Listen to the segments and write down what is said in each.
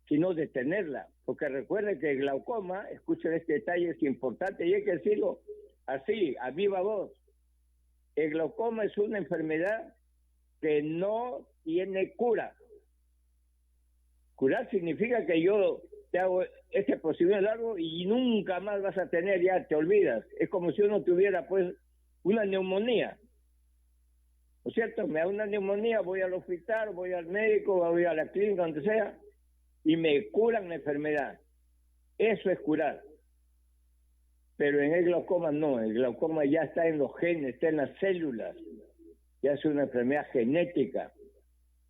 sino detenerla. Porque recuerden que el glaucoma, escuchen este detalle, es importante y hay que decirlo así, a viva voz. El glaucoma es una enfermedad que no tiene cura. Curar significa que yo te hago este procedimiento largo y nunca más vas a tener, ya te olvidas. Es como si uno tuviera pues una neumonía. ¿No es cierto? Me da una neumonía, voy al hospital, voy al médico, voy a la clínica, donde sea, y me curan la enfermedad. Eso es curar. Pero en el glaucoma no, el glaucoma ya está en los genes, está en las células, ya es una enfermedad genética.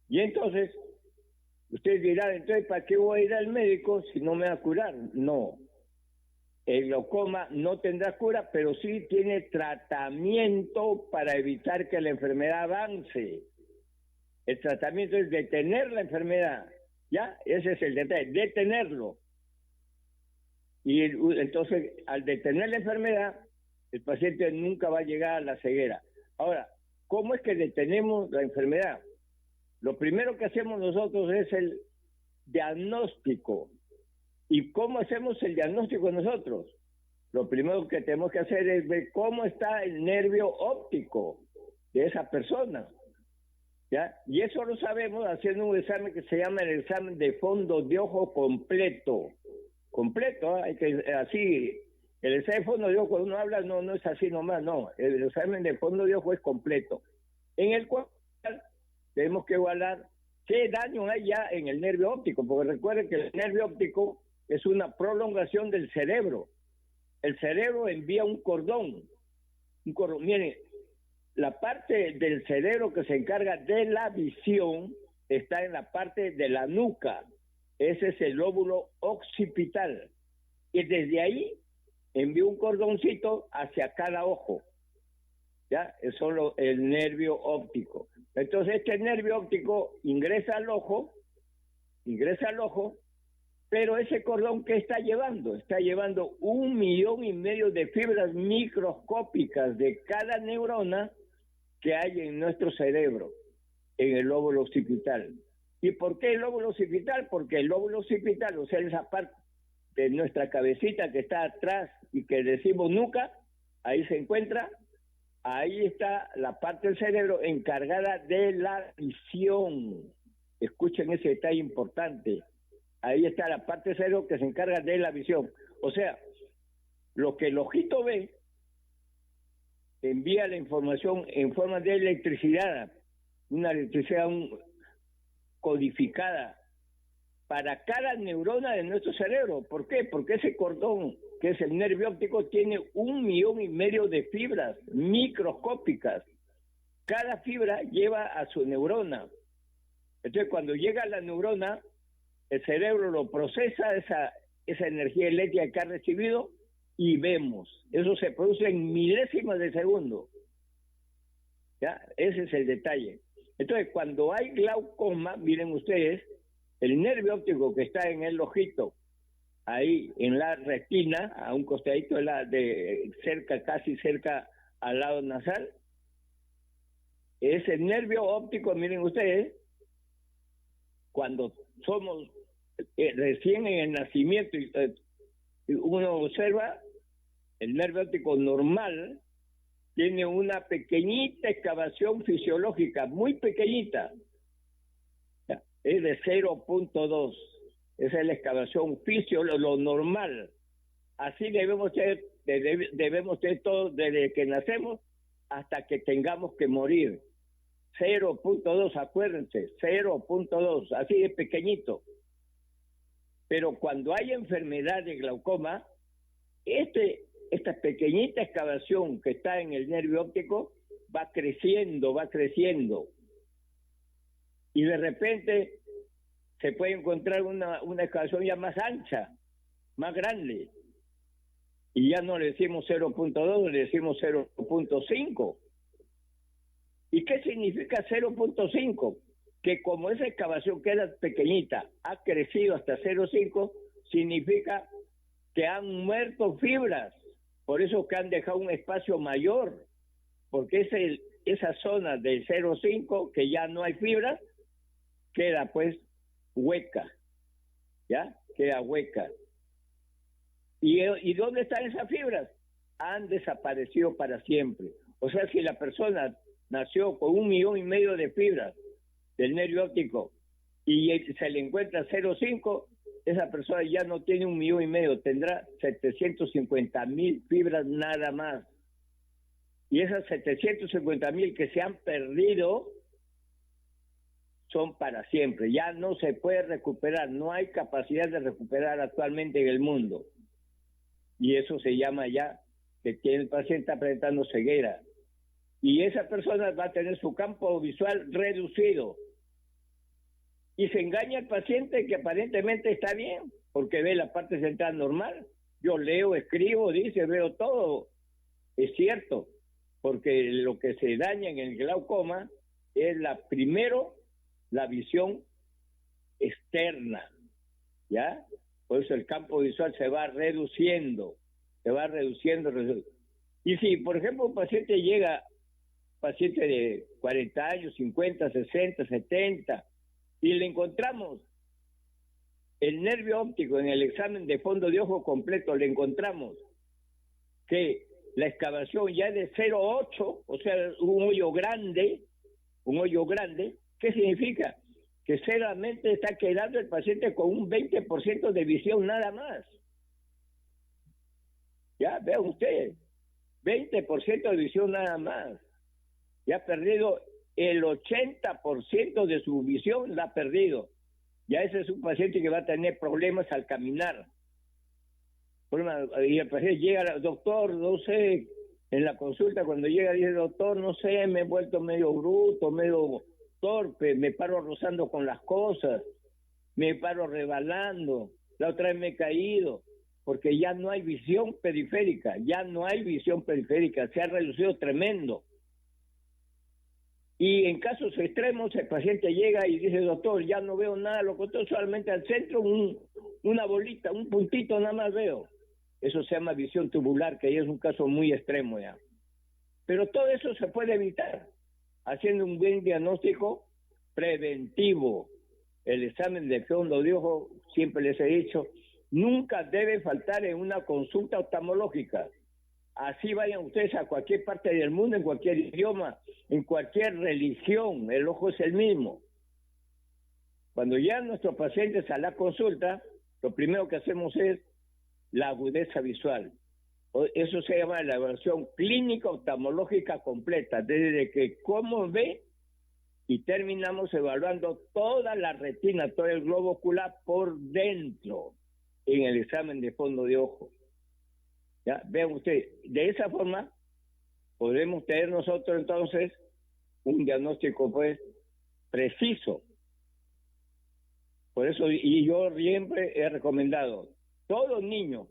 Y entonces, ustedes dirán, entonces, ¿para qué voy a ir al médico si no me va a curar? No. El glaucoma no tendrá cura, pero sí tiene tratamiento para evitar que la enfermedad avance. El tratamiento es detener la enfermedad, ¿ya? Ese es el detalle, detenerlo. Y entonces, al detener la enfermedad, el paciente nunca va a llegar a la ceguera. Ahora, ¿cómo es que detenemos la enfermedad? Lo primero que hacemos nosotros es el diagnóstico. ¿Y cómo hacemos el diagnóstico nosotros? Lo primero que tenemos que hacer es ver cómo está el nervio óptico de esa persona, ¿ya? Y eso lo sabemos haciendo un examen que se llama el examen de fondo de ojo completo. Completo, ¿eh? Hay que, así, el examen de fondo de ojo, cuando uno habla, no es así nomás, no. El examen de fondo de ojo es completo, en el cual tenemos que evaluar qué daño hay ya en el nervio óptico, porque recuerden que el nervio óptico es una prolongación del cerebro. El cerebro envía un cordón. Miren, la parte del cerebro que se encarga de la visión está en la parte de la nuca. Ese es el lóbulo occipital. Y desde ahí envía un cordoncito hacia cada ojo. ¿Ya? Es solo el nervio óptico. Entonces este nervio óptico ingresa al ojo, pero ese cordón, ¿qué está llevando? Está llevando 1,5 millones de fibras microscópicas de cada neurona que hay en nuestro cerebro, en el lóbulo occipital. ¿Y por qué el lóbulo occipital? Porque el lóbulo occipital, o sea, esa parte de nuestra cabecita que está atrás y que decimos nuca, ahí se encuentra. Ahí está la parte del cerebro encargada de la visión. Escuchen ese detalle importante. Ahí está la parte del cerebro que se encarga de la visión. O sea, lo que el ojito ve envía la información en forma de electricidad, una electricidad codificada para cada neurona de nuestro cerebro. ¿Por qué? Porque ese cordón, que es el nervio óptico, tiene 1,5 millones de fibras microscópicas. Cada fibra lleva a su neurona. Entonces, cuando llega a la neurona, el cerebro lo procesa, esa energía eléctrica que ha recibido, y vemos. Eso se produce en milésimas de segundo. ¿Ya? Ese es el detalle. Entonces, cuando hay glaucoma, miren ustedes, el nervio óptico que está en el ojito, ahí en la retina, a un costadito casi cerca al lado nasal, ese nervio óptico, miren ustedes, cuando somos recién en el nacimiento, uno observa el nervio óptico normal, tiene una pequeñita excavación fisiológica, muy pequeñita, es de 0.2, esa es la excavación fisiológica, lo normal. Así debemos ser todos desde que nacemos hasta que tengamos que morir. 0.2, acuérdense, 0.2, así de pequeñito. Pero cuando hay enfermedad de glaucoma, esta pequeñita excavación que está en el nervio óptico va creciendo, y de repente se puede encontrar una excavación ya más ancha, más grande, y ya no le decimos 0.2, le decimos 0.5. ¿Y qué significa 0.5? Que como esa excavación que era pequeñita ha crecido hasta 0.5, significa que han muerto fibras, por eso que han dejado un espacio mayor, porque esa zona del 0.5, que ya no hay fibras, queda pues hueca, ¿ya? ¿ya? Queda hueca. ¿Y dónde están esas fibras? Han desaparecido para siempre. O sea, si la persona nació con 1,5 millones de fibras del nervio óptico y se le encuentra 0,5, esa persona ya no tiene 1,5 millones, tendrá 750,000 fibras nada más. Y esas 750,000 que se han perdido son para siempre, ya no se puede recuperar, no hay capacidad de recuperar actualmente en el mundo. Y eso se llama ya que el paciente está presentando ceguera. Y esa persona va a tener su campo visual reducido. Y se engaña al paciente que aparentemente está bien, porque ve la parte central normal. Yo leo, escribo, dice, veo todo. Es cierto, porque lo que se daña en el glaucoma es primero la visión externa, ¿ya? Por eso el campo visual se va reduciendo. Y si, por ejemplo, un paciente de 40 años, 50, 60, 70, y le encontramos el nervio óptico en el examen de fondo de ojo completo, le encontramos que la excavación ya es de 0,8, o sea, un hoyo grande, ¿qué significa? Que solamente está quedando el paciente con un 20% de visión nada más. Ya, vean ustedes, 20% de visión nada más. Ya ha perdido el 80% de su visión, la ha perdido. Ya ese es un paciente que va a tener problemas al caminar. Y el paciente llega, doctor, no sé, en la consulta cuando llega dice, doctor, no sé, me he vuelto medio bruto, medio torpe, me paro rozando con las cosas, me paro rebalando, la otra vez me he caído, porque ya no hay visión periférica, se ha reducido tremendo. Y en casos extremos el paciente llega y dice, doctor, ya no veo nada, lo que solamente al centro una bolita, un puntito nada más veo. Eso se llama visión tubular, que ya es un caso muy extremo ya. Pero todo eso se puede evitar haciendo un buen diagnóstico preventivo. El examen de fondo de ojo, siempre les he dicho, nunca debe faltar en una consulta oftalmológica. Así vayan ustedes a cualquier parte del mundo, en cualquier idioma, en cualquier religión, el ojo es el mismo. Cuando llegan nuestros pacientes a la consulta, lo primero que hacemos es la agudeza visual. Eso se llama la evaluación clínica oftalmológica completa, desde que cómo ve y terminamos evaluando toda la retina, todo el globo ocular por dentro en el examen de fondo de ojo. Ya, vean ustedes, de esa forma podemos tener nosotros entonces un diagnóstico pues preciso. Por eso, y yo siempre he recomendado, todo niño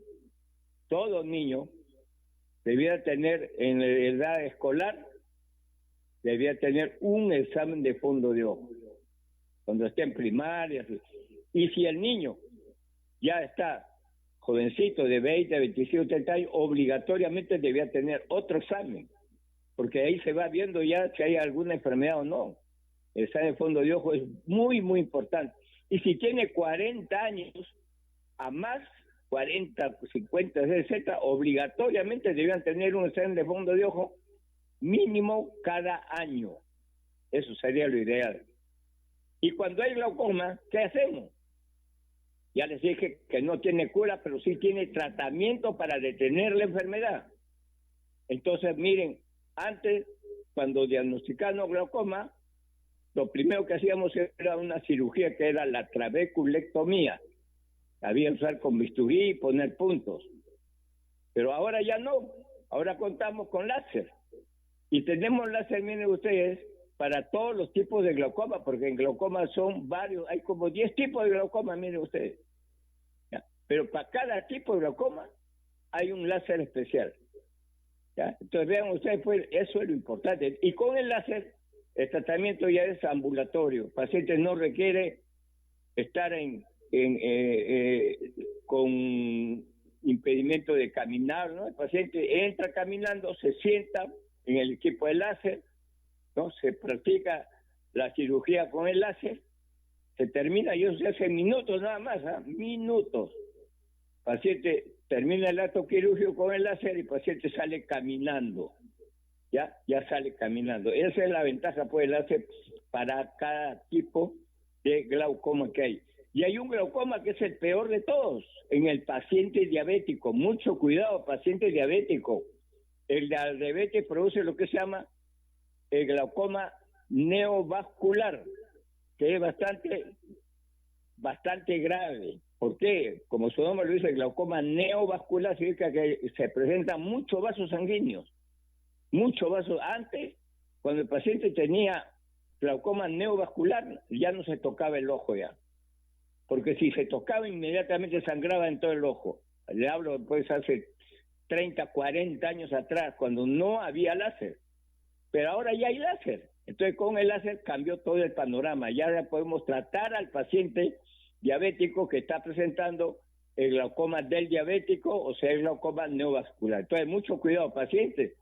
debía tener en la edad escolar, debía tener un examen de fondo de ojo, cuando esté en primaria. Y si el niño ya está jovencito de 20, 25, 30 años, obligatoriamente debía tener otro examen, porque ahí se va viendo ya si hay alguna enfermedad o no. El examen de fondo de ojo es muy, muy importante. Y si tiene 40 años a más, 40, 50, 60, obligatoriamente debían tener un examen de fondo de ojo mínimo cada año. Eso sería lo ideal. Y cuando hay glaucoma, ¿qué hacemos? Ya les dije que no tiene cura, pero sí tiene tratamiento para detener la enfermedad. Entonces, miren, antes, cuando diagnosticaban glaucoma, lo primero que hacíamos era una cirugía que era la trabeculectomía. Había que usar con bisturí y poner puntos. Pero ahora ya no. Ahora contamos con láser. Y tenemos láser, miren ustedes, para todos los tipos de glaucoma, porque en glaucoma son varios, hay como 10 tipos de glaucoma, miren ustedes. ¿Ya? Pero para cada tipo de glaucoma hay un láser especial. ¿Ya? Entonces vean ustedes, pues eso es lo importante. Y con el láser, el tratamiento ya es ambulatorio. El paciente no requiere estar con impedimento de caminar, ¿no? El paciente entra caminando, se sienta en el equipo de láser, ¿no? Se practica la cirugía con el láser se termina, y eso se hace en minutos nada más, minutos. Paciente termina el acto quirúrgico con el láser y el paciente sale caminando. Ya sale caminando. Esa es la ventaja, pues, el láser para cada tipo de glaucoma que hay. Y hay un glaucoma que es el peor de todos, en el paciente diabético. Mucho cuidado, paciente diabético. El diabetes produce lo que se llama el glaucoma neovascular, que es bastante grave. ¿Por qué? Como su nombre lo dice, el glaucoma neovascular significa que se presentan muchos vasos sanguíneos. Muchos vasos. Antes, cuando el paciente tenía glaucoma neovascular, ya no se tocaba el ojo ya. Porque si se tocaba, inmediatamente sangraba en todo el ojo. Le hablo pues hace 30, 40 años atrás, cuando no había láser. Pero ahora ya hay láser. Entonces con el láser cambió todo el panorama. Ya podemos tratar al paciente diabético que está presentando el glaucoma del diabético, o sea, el glaucoma neovascular. Entonces, mucho cuidado, pacientes,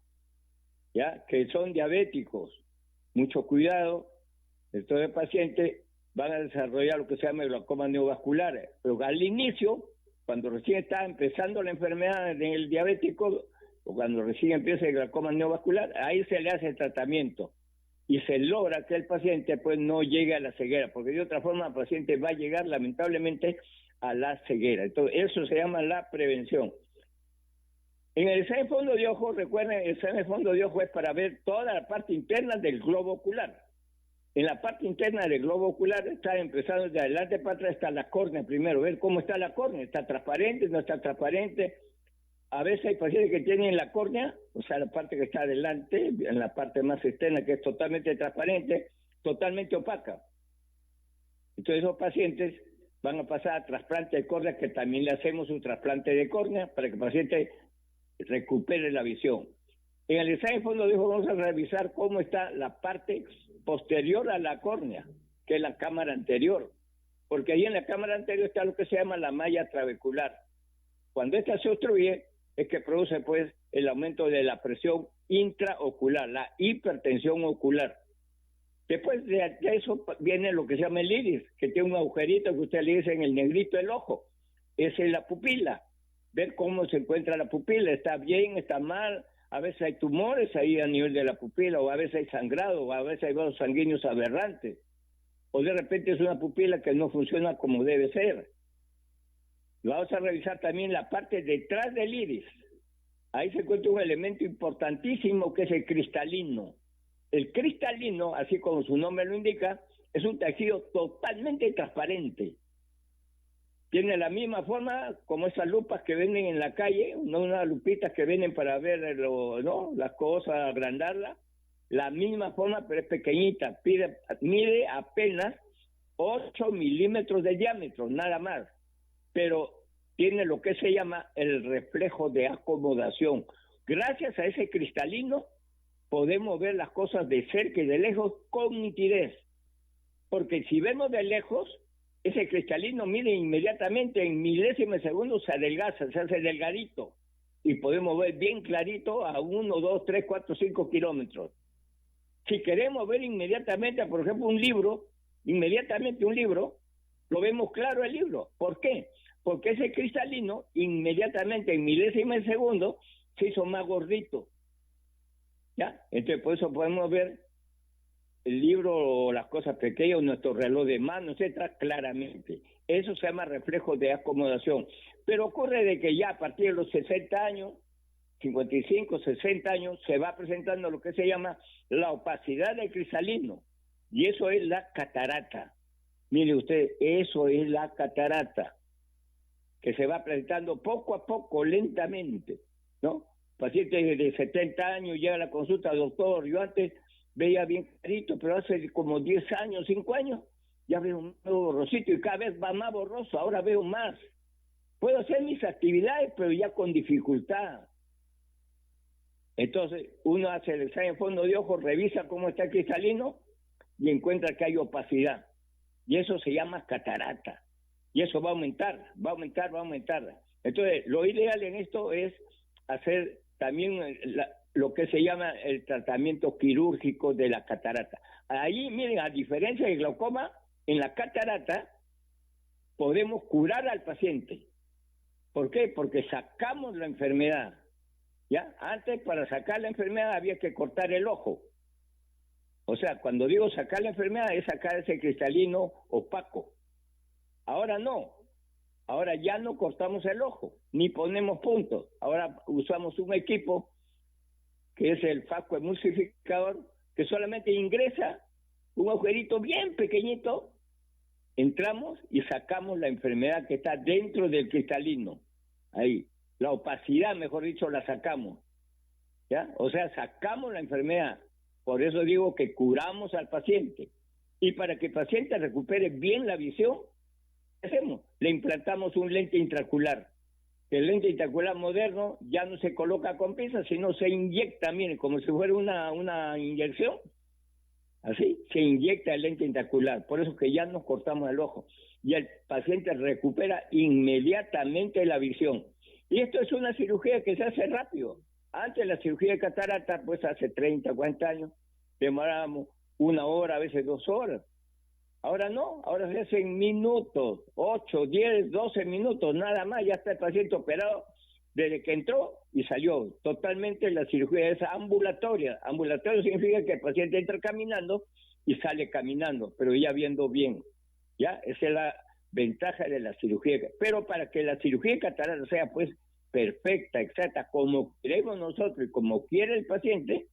ya que son diabéticos, mucho cuidado. Entonces, pacientes van a desarrollar lo que se llama el glaucoma neovascular. Pero al inicio, cuando recién está empezando la enfermedad en el diabético, o cuando recién empieza el glaucoma neovascular, ahí se le hace el tratamiento y se logra que el paciente pues no llegue a la ceguera, porque de otra forma el paciente va a llegar lamentablemente a la ceguera. Entonces, eso se llama la prevención. En el examen de fondo de ojo, recuerden, el examen de fondo de ojo es para ver toda la parte interna del globo ocular. En la parte interna del globo ocular está empezando de adelante para atrás, está la córnea primero, ver cómo está la córnea, está transparente, no está transparente. A veces hay pacientes que tienen la córnea, o sea, la parte que está adelante, en la parte más externa, que es totalmente transparente, totalmente opaca. Entonces esos pacientes van a pasar a trasplante de córnea, que también le hacemos un trasplante de córnea para que el paciente recupere la visión. En el examen de fondo de ojo vamos a revisar cómo está la parte posterior a la córnea, que es la cámara anterior, porque ahí en la cámara anterior está lo que se llama la malla trabecular. Cuando esta se obstruye, es que produce pues el aumento de la presión intraocular, la hipertensión ocular. Después de eso viene lo que se llama el iris, que tiene un agujerito que usted le dice en el negrito del ojo. Esa es la pupila. Ver cómo se encuentra la pupila, está bien, está mal. A veces hay tumores ahí a nivel de la pupila, o a veces hay sangrado, o a veces hay vasos sanguíneos aberrantes. O de repente es una pupila que no funciona como debe ser. Vamos a revisar también la parte detrás del iris. Ahí se encuentra un elemento importantísimo que es el cristalino. El cristalino, así como su nombre lo indica, es un tejido totalmente transparente. Tiene la misma forma como esas lupas que venden en la calle, no unas lupitas que venden para ver las cosas, agrandarlas. La misma forma, pero es pequeñita. Mide apenas 8 milímetros de diámetro, nada más. Pero tiene lo que se llama el reflejo de acomodación. Gracias a ese cristalino podemos ver las cosas de cerca y de lejos con nitidez. Porque si vemos de lejos, ese cristalino mide inmediatamente, en milésimas de segundo se adelgaza, se hace delgadito. Y podemos ver bien clarito a 1, 2, 3, 4, 5 kilómetros. Si queremos ver inmediatamente, por ejemplo, un libro, lo vemos claro el libro. ¿Por qué? Porque ese cristalino, inmediatamente, en milésimas de segundo, se hizo más gordito. ¿Ya? Entonces, por eso podemos ver el libro o las cosas pequeñas, nuestro reloj de mano, etcétera, claramente. Eso se llama reflejo de acomodación. Pero ocurre de que ya a partir de los 60 años, 55, 60 años, se va presentando lo que se llama la opacidad del cristalino. Y eso es la catarata. Mire usted, eso es la catarata, que se va presentando poco a poco, lentamente, ¿no? Paciente de 70 años llega a la consulta, doctor, yo antes veía bien clarito, pero hace como 10 años, 5 años, ya veo un nuevo borrosito y cada vez va más borroso, ahora veo más. Puedo hacer mis actividades, pero ya con dificultad. Entonces, uno hace el examen de fondo de ojo, revisa cómo está el cristalino y encuentra que hay opacidad. Y eso se llama catarata. Y eso va a aumentar. Entonces, lo ideal en esto es hacer también lo que se llama el tratamiento quirúrgico de la catarata. Ahí, miren, a diferencia del glaucoma, en la catarata podemos curar al paciente. ¿Por qué? Porque sacamos la enfermedad. ¿Ya? Antes, para sacar la enfermedad había que cortar el ojo. O sea, cuando digo sacar la enfermedad es sacar ese cristalino opaco. Ahora no. Ahora ya no cortamos el ojo, ni ponemos puntos. Ahora usamos un equipo que es el fasco emulsificador, que solamente ingresa un agujerito bien pequeñito, entramos y sacamos la enfermedad que está dentro del cristalino. Ahí, la opacidad, mejor dicho, la sacamos. ¿Ya? O sea, sacamos la enfermedad. Por eso digo que curamos al paciente. Y para que el paciente recupere bien la visión, ¿qué hacemos? Le implantamos un lente intraocular. El lente intraocular moderno ya no se coloca con pinzas, sino se inyecta, miren, como si fuera una inyección. Así, se inyecta el lente intraocular. Por eso que ya nos cortamos el ojo. Y el paciente recupera inmediatamente la visión. Y esto es una cirugía que se hace rápido. Antes la cirugía de catarata, pues hace 30, 40 años, demorábamos 1 hora, a veces 2 horas. Ahora no, ahora se hace en minutos, 8, 10, 12 minutos, nada más, ya está el paciente operado desde que entró y salió. Totalmente la cirugía es ambulatoria. Ambulatorio significa que el paciente entra caminando y sale caminando, pero ya viendo bien. ¿Ya? Esa es la ventaja de la cirugía. Pero para que la cirugía de catarata sea pues perfecta, exacta, como queremos nosotros y como quiere el paciente,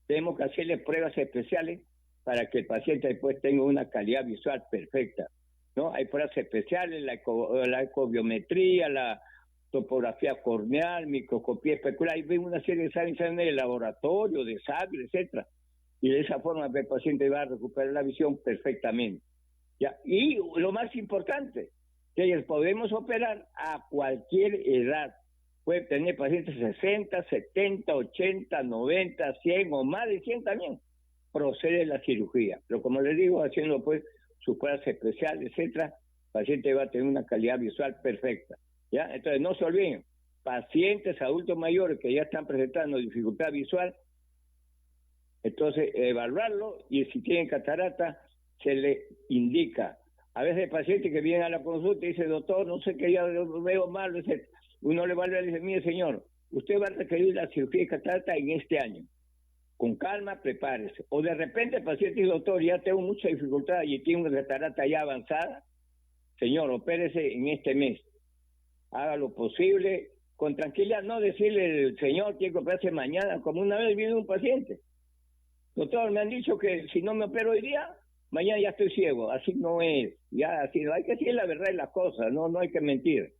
tenemos que hacerle pruebas especiales para que el paciente después tenga una calidad visual perfecta, ¿no? Hay pruebas especiales, la ecobiometría, la topografía corneal, microscopía especular, y ven una serie de exámenes de laboratorio, de sangre, etcétera, y de esa forma el paciente va a recuperar la visión perfectamente. ¿Ya? Y lo más importante, que podemos operar a cualquier edad. Puede tener pacientes 60, 70, 80, 90, 100 o más de 100 también. Procede la cirugía. Pero como les digo, haciendo pues sus pruebas especiales, etcétera, el paciente va a tener una calidad visual perfecta. ¿Ya? Entonces no se olviden, pacientes adultos mayores que ya están presentando dificultad visual, entonces evaluarlo y si tienen catarata se le indica. A veces el paciente que viene a la consulta y dice, doctor, no sé qué, ya veo mal, etcétera. Uno le evalúa y le dice, mire señor, usted va a requerir la cirugía de catarata en este año. Con calma, prepárese. O de repente el paciente dice, doctor, ya tengo mucha dificultad y tiene una catarata ya avanzada. Señor, opérese en este mes. Haga lo posible, con tranquilidad, no decirle, el señor tiene que operarse mañana, como una vez vino un paciente. Doctor, me han dicho que si no me opero hoy día, mañana ya estoy ciego. Así no es. Ya, así no hay que decir la verdad de las cosas, no hay que mentir.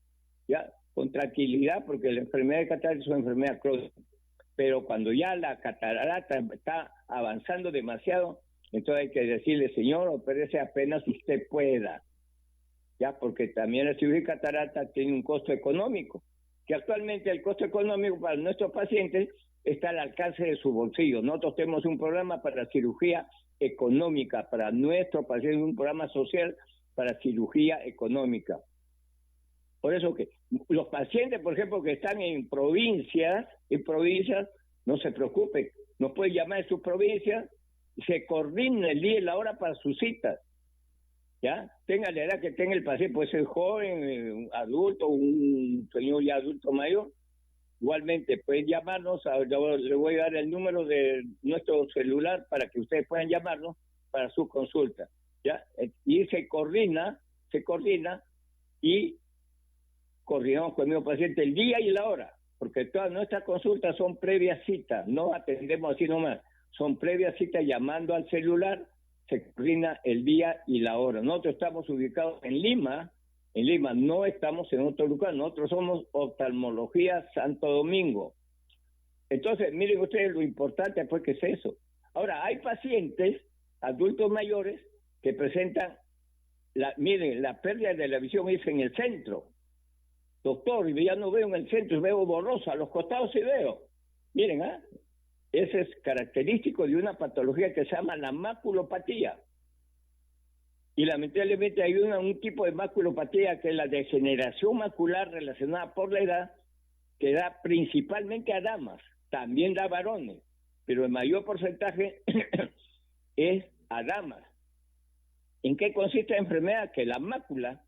Ya, con tranquilidad, porque la enfermedad de catarata es una enfermedad crónica. Pero cuando ya la catarata está avanzando demasiado, entonces hay que decirle, señor, opérese apenas usted pueda. Ya, porque también la cirugía de catarata tiene un costo económico, que actualmente el costo económico para nuestros pacientes está al alcance de su bolsillo. Nosotros tenemos un programa para cirugía económica, para nuestros pacientes, un programa social para cirugía económica. Por eso que los pacientes, por ejemplo, que están en provincias, no se preocupen, nos pueden llamar en sus provincias, se coordina el día y la hora para sus citas. ¿Ya? Tenga la edad que tenga el paciente, puede ser joven, un adulto, un señor ya adulto mayor. Igualmente, pueden llamarnos, le voy a dar el número de nuestro celular para que ustedes puedan llamarnos para su consulta. ¿Ya? Y se coordina y coordinamos con el mismo paciente el día y la hora, porque todas nuestras consultas son previas citas, no atendemos así nomás, son previas citas llamando al celular, se coordina el día y la hora. Nosotros estamos ubicados en Lima, no estamos en otro lugar, nosotros somos Oftalmología Santo Domingo. Entonces, miren ustedes lo importante pues que es eso. Ahora, hay pacientes, adultos mayores, que presentan, miren, la pérdida de la visión es en el centro. Doctor, ya no veo en el centro, veo borroso, a los costados sí veo. Miren, ese es característico de una patología que se llama la maculopatía. Y lamentablemente hay un tipo de maculopatía que es la degeneración macular relacionada por la edad, que da principalmente a damas, también da a varones, pero el mayor porcentaje es a damas. ¿En qué consiste la enfermedad? Que la mácula,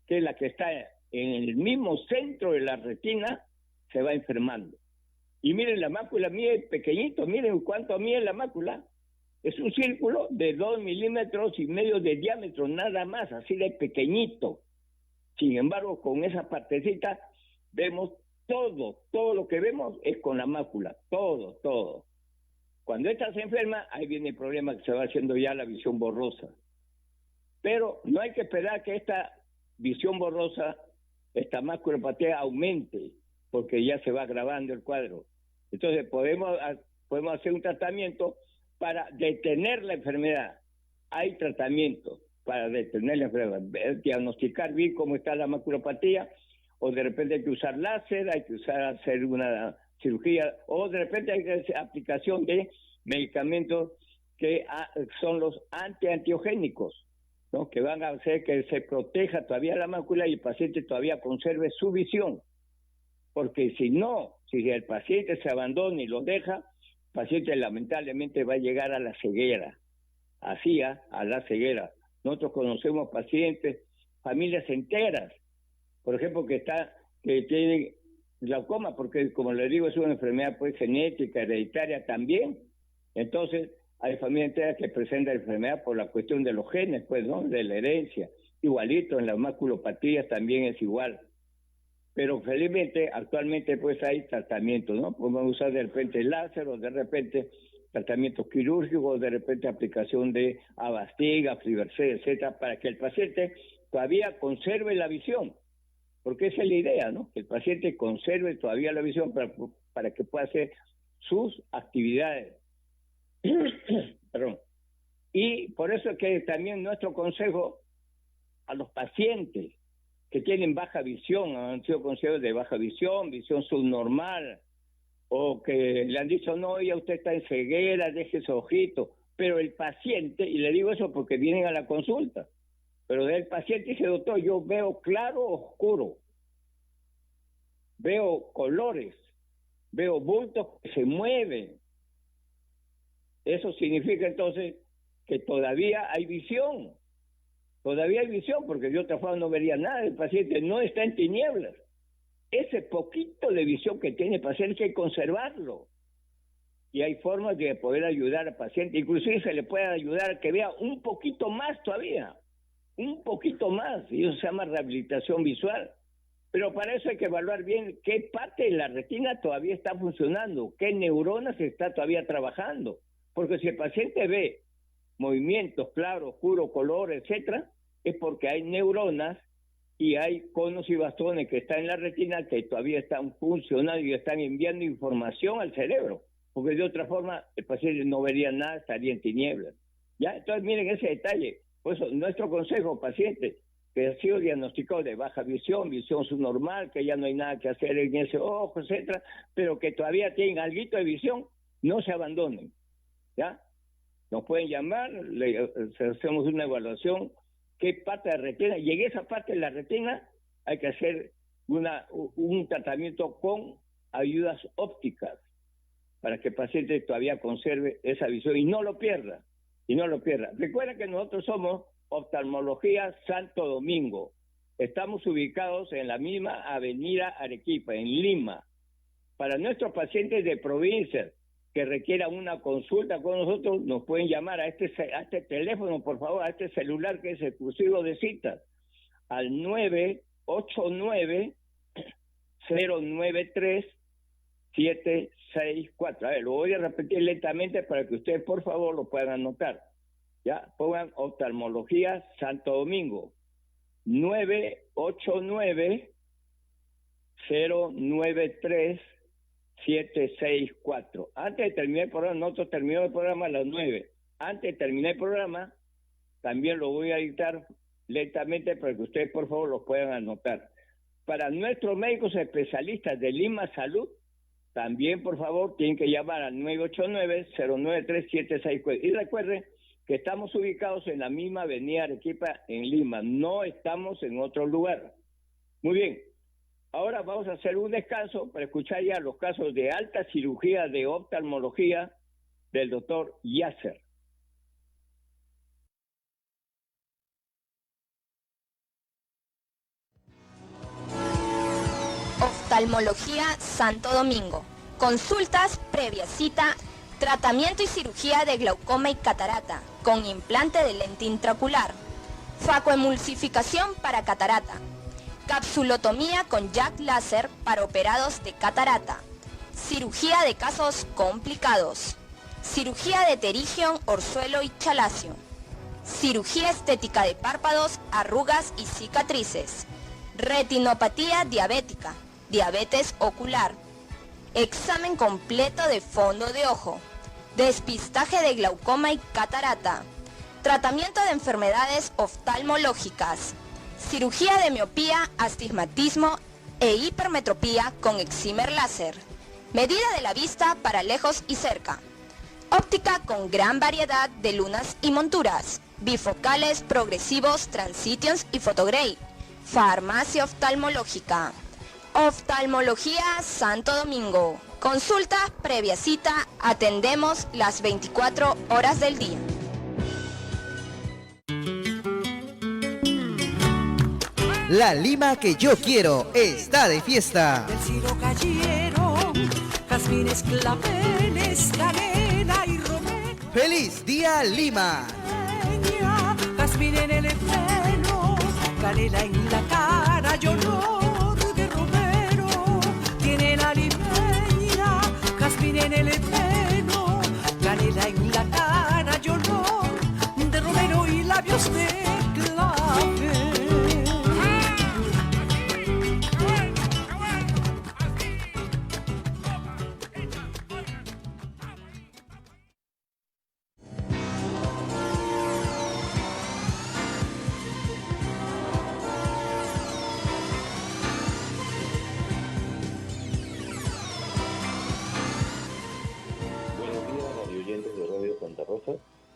que es la que está en el mismo centro de la retina, se va enfermando. Y miren, la mácula mide pequeñito, miren cuánto mide la mácula. Es un círculo de 2,5 milímetros de diámetro, nada más, así de pequeñito. Sin embargo, con esa partecita vemos todo lo que vemos es con la mácula, todo. Cuando esta se enferma, ahí viene el problema, que se va haciendo ya la visión borrosa. Pero no hay que esperar que esta visión borrosa, esta maculopatía aumente, porque ya se va agravando el cuadro. Entonces podemos hacer un tratamiento para detener la enfermedad. Hay tratamiento para detener la enfermedad, diagnosticar bien cómo está la maculopatía, o de repente hay que usar láser, hay que hacer una cirugía, o de repente hay que hacer aplicación de medicamentos que son los antiangiogénicos, ¿no? Que van a hacer que se proteja todavía la mácula y el paciente todavía conserve su visión. Porque si el paciente se abandona y lo deja, el paciente lamentablemente va a llegar a la ceguera, a la ceguera. Nosotros conocemos pacientes, familias enteras, por ejemplo, que tienen glaucoma, porque como les digo, es una enfermedad pues genética, hereditaria también. Entonces, hay familias enteras que presentan enfermedad por la cuestión de los genes, pues, ¿no? De la herencia. Igualito en las maculopatías también es igual. Pero felizmente, actualmente pues hay tratamientos, ¿no? Podemos usar de repente láser, o de repente tratamientos quirúrgicos, de repente aplicación de Avastin, Aflibercept, etcétera, para que el paciente todavía conserve la visión. Porque esa es la idea, ¿no? Que el paciente conserve todavía la visión para que pueda hacer sus actividades. Perdón. Y por eso es que también nuestro consejo a los pacientes que tienen baja visión, han sido consejeros de baja visión subnormal, o que le han dicho, no, ya usted está en ceguera, deje ese ojito, pero el paciente, y le digo eso porque vienen a la consulta, pero el paciente dice, doctor, yo veo claro o oscuro, veo colores, veo bultos que se mueven. Eso significa entonces que todavía hay visión, porque de otra forma no vería nada. El paciente no está en tinieblas. Ese poquito de visión que tiene el paciente hay que conservarlo. Y hay formas de poder ayudar al paciente. Inclusive se le puede ayudar a que vea un poquito más todavía. Un poquito más. Y eso se llama rehabilitación visual. Pero para eso hay que evaluar bien qué parte de la retina todavía está funcionando, qué neuronas está todavía trabajando. Porque si el paciente ve movimientos, claro, oscuro, color, etcétera, es porque hay neuronas y hay conos y bastones que están en la retina que todavía están funcionando y están enviando información al cerebro, porque de otra forma el paciente no vería nada, estaría en tinieblas. ¿Ya? Entonces miren ese detalle. Por eso nuestro consejo, paciente que ha sido diagnosticado de baja visión subnormal, que ya no hay nada que hacer en ese ojo, etcétera, pero que todavía tienen alguito de visión, no se abandonen. ¿Ya? Nos pueden llamar, hacemos una evaluación, qué parte de la retina, y en esa parte de la retina hay que hacer un tratamiento con ayudas ópticas para que el paciente todavía conserve esa visión y no lo pierda. Recuerda que nosotros somos Oftalmología Santo Domingo. Estamos ubicados en la misma avenida Arequipa, en Lima. Para nuestros pacientes de provincia que requieran una consulta con nosotros, nos pueden llamar a este teléfono, por favor, a este celular que es exclusivo de citas, al 989-093-764. A ver, lo voy a repetir lentamente para que ustedes, por favor, lo puedan anotar. Ya, pongan Oftalmología Santo Domingo, 989-093-764. Antes de terminar el programa, nosotros terminamos el programa a las 9. Antes de terminar el programa, también lo voy a dictar lentamente para que ustedes, por favor, lo puedan anotar. Para nuestros médicos especialistas de Lima Salud, también, por favor, tienen que llamar al 989-093-764. Y recuerden que estamos ubicados en la misma avenida Arequipa, en Lima. No estamos en otro lugar. Muy bien. Ahora vamos a hacer un descanso para escuchar ya los casos de alta cirugía de oftalmología del doctor Yasser. Oftalmología Santo Domingo. Consultas previa cita, tratamiento y cirugía de glaucoma y catarata, con implante de lente intraocular, facoemulsificación para catarata, capsulotomía con jack láser para operados de catarata, cirugía de casos complicados, cirugía de pterigión, orzuelo y chalacio, cirugía estética de párpados, arrugas y cicatrices, retinopatía diabética, diabetes ocular, examen completo de fondo de ojo, despistaje de glaucoma y catarata, tratamiento de enfermedades oftalmológicas, cirugía de miopía, astigmatismo e hipermetropía con excimer láser, medida de la vista para lejos y cerca, óptica con gran variedad de lunas y monturas, bifocales, progresivos, transitions y photogray, farmacia oftalmológica, Oftalmología Santo Domingo. Consulta previa cita, atendemos las 24 horas del día. La Lima que yo quiero está de fiesta. Del cielo cayeron jazmines, claveles, canela y romero. ¡Feliz Día Lima! Jazmín en el pelo, canela en la cara y olor de romero. Tiene la limeña, jazmín en el pelo, canela en la cara y olor de romero y labios de clave.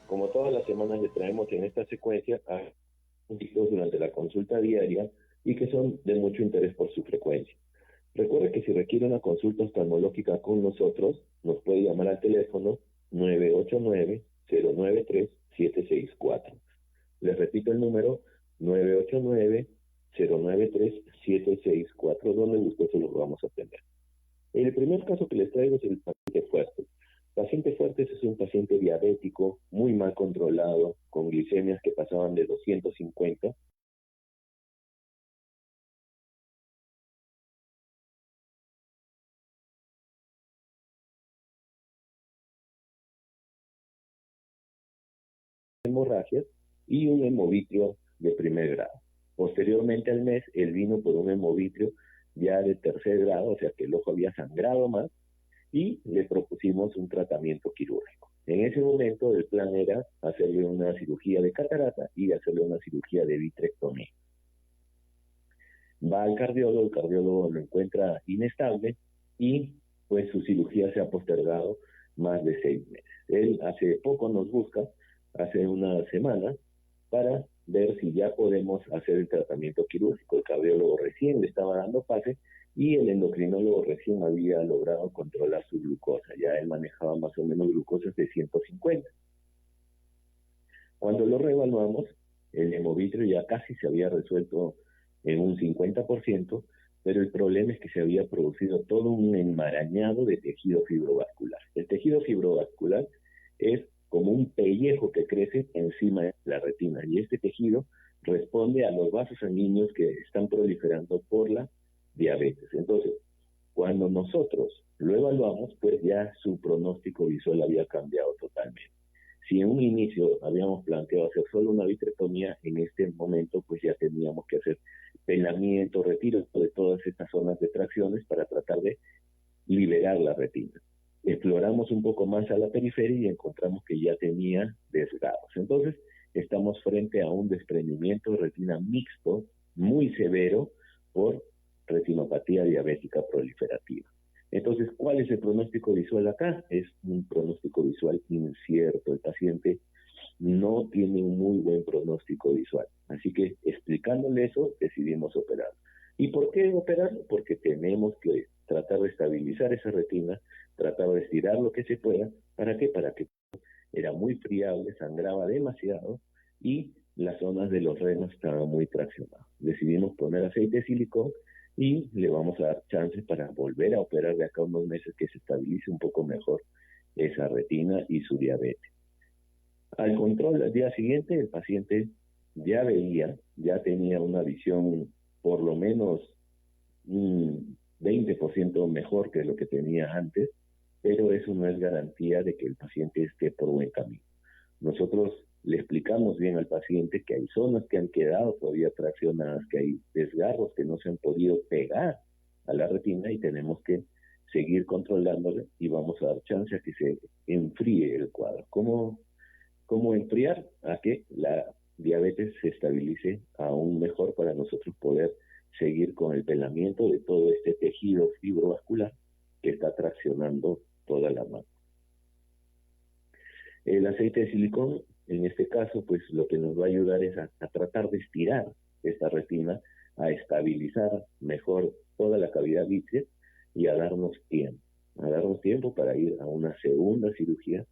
Como todas las semanas les traemos en esta secuencia a chicos durante la consulta diaria y que son de mucho interés por su frecuencia. Recuerde que si requiere una consulta oftalmológica con nosotros, nos puede llamar al teléfono 989-093-764. Les repito el número 989-093-764, donde gustoso los vamos a atender. El primer caso que les traigo es el paciente fuerte. Paciente fuerte es un paciente diabético, muy mal controlado, con glicemias que pasaban de 250. Hemorragias y un hemovitrio de primer grado. Posteriormente al mes, él vino por un hemovitrio ya de tercer grado, o sea que el ojo había sangrado más, y le propusimos un tratamiento quirúrgico. En ese momento el plan era hacerle una cirugía de catarata y hacerle una cirugía de vitrectomía. Va al cardiólogo, el cardiólogo lo encuentra inestable y pues su cirugía se ha postergado más de 6 meses. Él hace poco nos busca, hace una semana, para ver si ya podemos hacer el tratamiento quirúrgico. El cardiólogo recién le estaba dando pase y el endocrinólogo recién había logrado controlar su glucosa. Ya él manejaba más o menos glucosas de 150. Cuando lo reevaluamos, el hemovitrio ya casi se había resuelto en un 50%, pero el problema es que se había producido todo un enmarañado de tejido fibrovascular. El tejido fibrovascular es como un pellejo que crece encima de la retina, y este tejido responde a los vasos sanguíneos que están proliferando por la diabetes. Entonces, cuando nosotros lo evaluamos, pues ya su pronóstico visual había cambiado totalmente. Si en un inicio habíamos planteado hacer solo una vitrectomía, en este momento pues ya teníamos que hacer pelamiento, retiro de todas estas zonas de tracciones para tratar de liberar la retina. Exploramos un poco más a la periferia y encontramos que ya tenía desgarros. Entonces, estamos frente a un desprendimiento de retina mixto muy severo por retinopatía diabética proliferativa. Entonces, ¿cuál es el pronóstico visual acá? Es un pronóstico visual incierto. El paciente no tiene un muy buen pronóstico visual. Así que, explicándole eso, decidimos operar. ¿Y por qué operarlo? Porque tenemos que tratar de estabilizar esa retina, tratar de estirar lo que se pueda. ¿Para qué? Para que era muy friable, sangraba demasiado y las zonas de los renos estaban muy traccionadas. Decidimos poner aceite de silicón y le vamos a dar chances para volver a operar de acá a unos meses, que se estabilice un poco mejor esa retina y su diabetes. Al control al día siguiente, el paciente ya veía, ya tenía una visión por lo menos 20% mejor que lo que tenía antes, pero eso no es garantía de que el paciente esté por buen camino. Nosotros le explicamos bien al paciente que hay zonas que han quedado todavía traccionadas, que hay desgarros que no se han podido pegar a la retina y tenemos que seguir controlándole y vamos a dar chance a que se enfríe el cuadro. ¿Cómo enfriar? A que la diabetes se estabilice aún mejor para nosotros poder seguir con el pelamiento de todo este tejido fibrovascular que está traccionando toda la mano. El aceite de silicón, en este caso, pues lo que nos va a ayudar es a tratar de estirar esta retina, a estabilizar mejor toda la cavidad vítrea y a darnos tiempo para ir a una segunda cirugía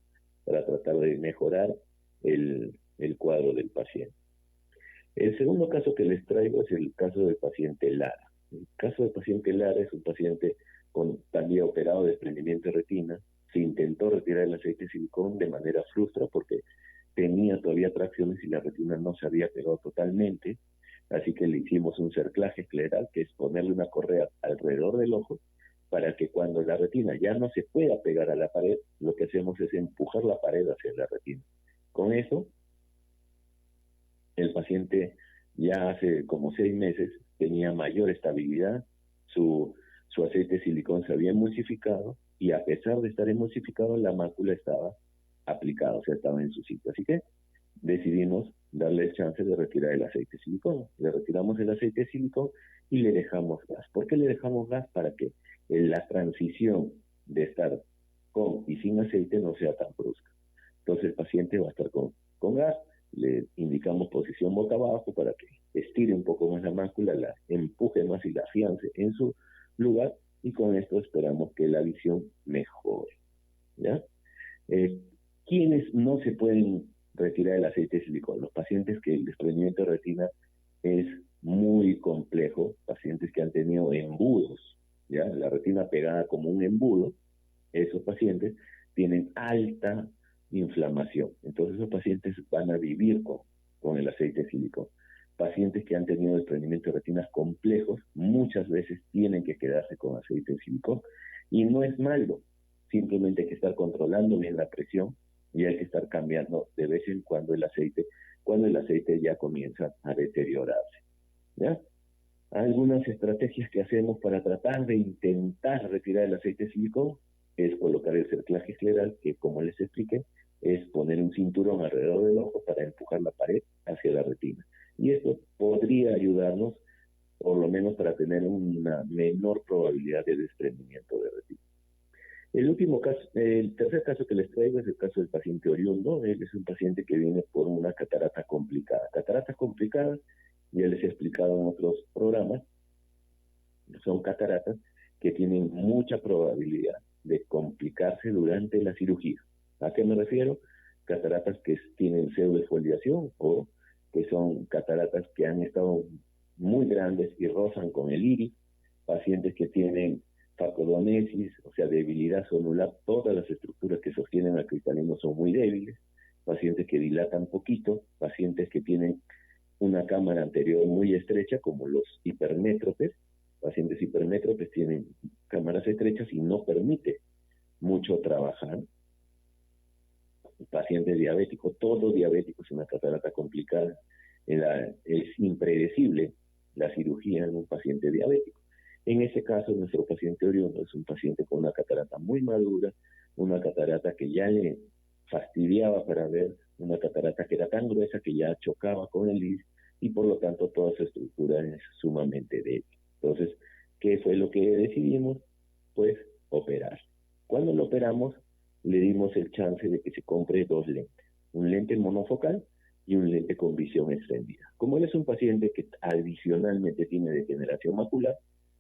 para tratar de mejorar el cuadro del paciente. El segundo caso que les traigo es el caso del paciente Lara. El caso del paciente Lara es un paciente también operado de desprendimiento de retina. Se intentó retirar el aceite de silicón de manera frustra porque tenía todavía tracciones y la retina no se había pegado totalmente, así que le hicimos un cerclaje escleral, que es ponerle una correa alrededor del ojo para que cuando la retina ya no se pueda pegar a la pared, lo que hacemos es empujar la pared hacia la retina. Con eso, el paciente ya hace como 6 meses tenía mayor estabilidad, su aceite de silicón se había emulsificado y a pesar de estar emulsificado, la mácula estaba aplicada, o sea, estaba en su sitio. Así que decidimos darle chance de retirar el aceite de silicón. Le retiramos el aceite de silicón y le dejamos gas. ¿Por qué le dejamos gas? Para que la transición de estar con y sin aceite no sea tan brusca. Entonces el paciente va a estar con gas, le indicamos posición boca abajo para que estire un poco más la mácula, la empuje más y la afiance en su lugar, y con esto esperamos que la visión mejore, ¿ya? ¿Quiénes no se pueden retirar el aceite de silicón? Los pacientes que el desprendimiento de retina es muy complejo, pacientes que han tenido embudos, ¿ya? La retina pegada como un embudo, esos pacientes tienen alta inflamación. Entonces esos pacientes van a vivir con el aceite de silicón. Pacientes que han tenido desprendimiento de retinas complejos muchas veces tienen que quedarse con aceite de silicón y no es malo, simplemente hay que estar controlando bien la presión y hay que estar cambiando de vez en cuando el aceite cuando el aceite ya comienza a deteriorarse, ¿ya? Algunas estrategias que hacemos para tratar de intentar retirar el aceite de silicón es colocar el cerclaje escleral, que como les expliqué, es poner un cinturón alrededor del ojo para empujar la pared hacia la retina. Y esto podría ayudarnos, por lo menos para tener una menor probabilidad de desprendimiento de retina. El tercer caso que les traigo es el caso del paciente oriundo. Él es un paciente que viene por una catarata complicada. Cataratas complicadas, ya les he explicado en otros programas, son cataratas que tienen mucha probabilidad de complicarse durante la cirugía. ¿A qué me refiero? Cataratas que tienen pseudoesfoliación o que son cataratas que han estado muy grandes y rozan con el iris, pacientes que tienen facodonesis, o sea, debilidad sonular, todas las estructuras que sostienen al cristalino son muy débiles, pacientes que dilatan poquito, pacientes que tienen una cámara anterior muy estrecha, como los hipermétropes. Pacientes hipermétropes tienen cámaras estrechas y no permite mucho trabajar. Pacientes diabéticos, todo diabético es una catarata complicada. Es impredecible la cirugía en un paciente diabético. En ese caso, nuestro paciente oriundo es un paciente con una catarata muy madura, una catarata que ya le fastidiaba para ver, una catarata que era tan gruesa que ya chocaba con el iris y por lo tanto toda su estructura es sumamente débil. Entonces, ¿qué fue lo que decidimos? Pues operar. Cuando lo operamos, le dimos el chance de que se compre 2 lentes, un lente monofocal y un lente con visión extendida. Como él es un paciente que adicionalmente tiene degeneración macular,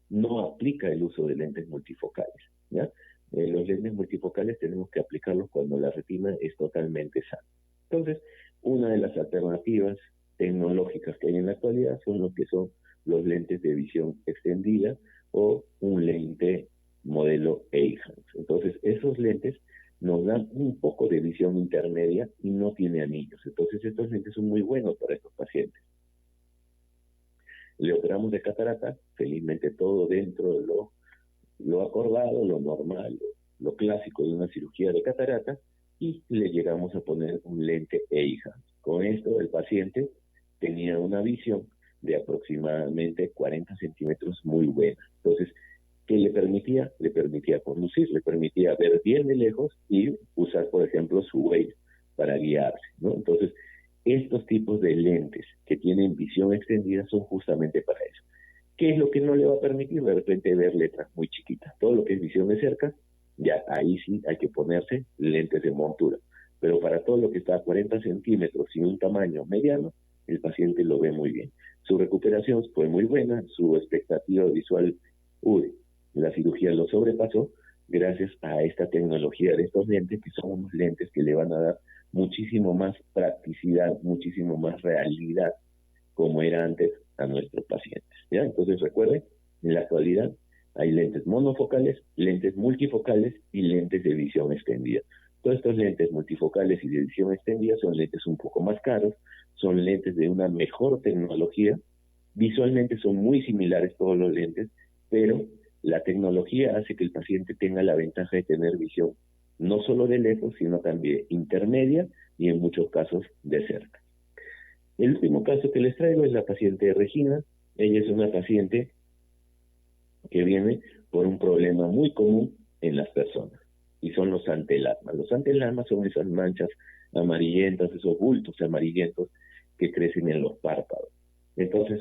no aplica el uso de lentes multifocales, ¿ya? Los lentes multifocales tenemos que aplicarlos cuando la retina es totalmente sana. Entonces, una de las alternativas tecnológicas que hay en la actualidad son lo que son los lentes de visión extendida o un lente modelo Eyhance. Entonces, esos lentes nos dan un poco de visión intermedia y no tiene anillos. Entonces, estos lentes son muy buenos para estos pacientes. Le operamos de catarata, felizmente todo dentro de lo acordado, lo normal, lo clásico de una cirugía de catarata, y le llegamos a poner un lente Eyhance. Con esto, el paciente tenía una visión de aproximadamente 40 centímetros muy buena. Entonces, ¿qué le permitía? Le permitía conducir, le permitía ver bien de lejos y usar, por ejemplo, su Waze para guiarse, ¿no? Entonces, estos tipos de lentes que tienen visión extendida son justamente para eso. ¿Qué es lo que no le va a permitir? De repente ver letras muy chiquitas. Todo lo que es visión de cerca, ya ahí sí hay que ponerse lentes de montura. Pero para todo lo que está a 40 centímetros y un tamaño mediano, el paciente lo ve muy bien. Su recuperación fue muy buena, su expectativa visual, la cirugía lo sobrepasó gracias a esta tecnología de estos lentes, que son unos lentes que le van a dar muchísimo más practicidad, muchísimo más realidad, como era antes a nuestros pacientes, ¿ya? Entonces recuerden, en la actualidad hay lentes monofocales, lentes multifocales y lentes de visión extendida. Todos estos lentes multifocales y de visión extendida son lentes un poco más caros, son lentes de una mejor tecnología. Visualmente son muy similares todos los lentes, pero la tecnología hace que el paciente tenga la ventaja de tener visión no solo de lejos, sino también intermedia y en muchos casos de cerca. El último caso que les traigo es la paciente Regina. Ella es una paciente que viene por un problema muy común en las personas, y son los antelasmas. Los antelasmas son esas manchas amarillentas, esos bultos amarillentos que crecen en los párpados. Entonces,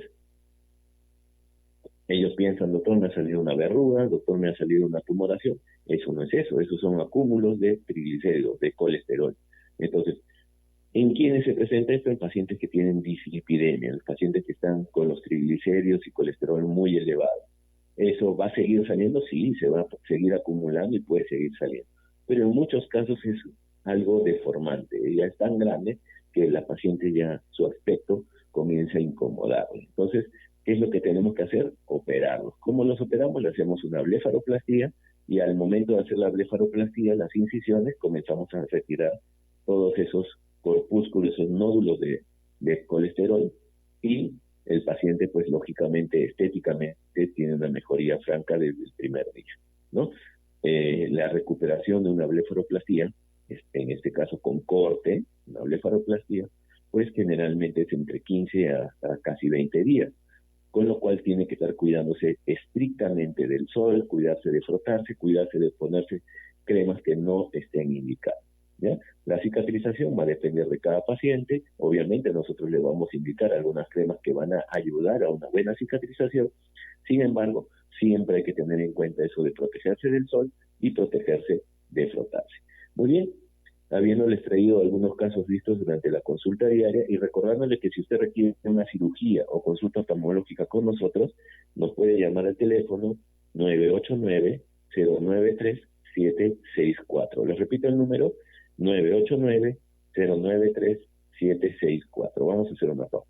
ellos piensan, doctor, me ha salido una verruga, doctor, me ha salido una tumoración. Eso no es eso, esos son acúmulos de triglicéridos, de colesterol. Entonces, ¿en quiénes se presenta esto? En pacientes que tienen dislipidemia, en pacientes que están con los triglicéridos y colesterol muy elevados. ¿Eso va a seguir saliendo? Sí, se va a seguir acumulando y puede seguir saliendo. Pero en muchos casos es algo deformante. Ella es tan grande que la paciente ya, su aspecto comienza a incomodarle. Entonces, ¿qué es lo que tenemos que hacer? Operarlos. ¿Cómo los operamos? Le hacemos una blefaroplastia, y al momento de hacer la blefaroplastia, las incisiones, comenzamos a retirar todos esos corpúsculos, esos nódulos de colesterol, y el paciente, pues lógicamente, estéticamente, tiene una mejoría franca desde el primer día, ¿no? La recuperación de una blefaroplastia, en este caso con corte, una blefaroplastia, pues generalmente es entre 15 hasta casi 20 días, con lo cual tiene que estar cuidándose estrictamente del sol, cuidarse de frotarse, cuidarse de ponerse cremas que no estén indicadas, ¿ya? La cicatrización va a depender de cada paciente. Obviamente nosotros le vamos a indicar algunas cremas que van a ayudar a una buena cicatrización. Sin embargo, siempre hay que tener en cuenta eso de protegerse del sol y protegerse de frotarse. Muy bien, habiéndoles traído algunos casos vistos durante la consulta diaria, y recordándoles que si usted requiere una cirugía o consulta oftalmológica con nosotros, nos puede llamar al teléfono 989-093-764. Les repito el número, 989-093-764. Vamos a hacer una pausa.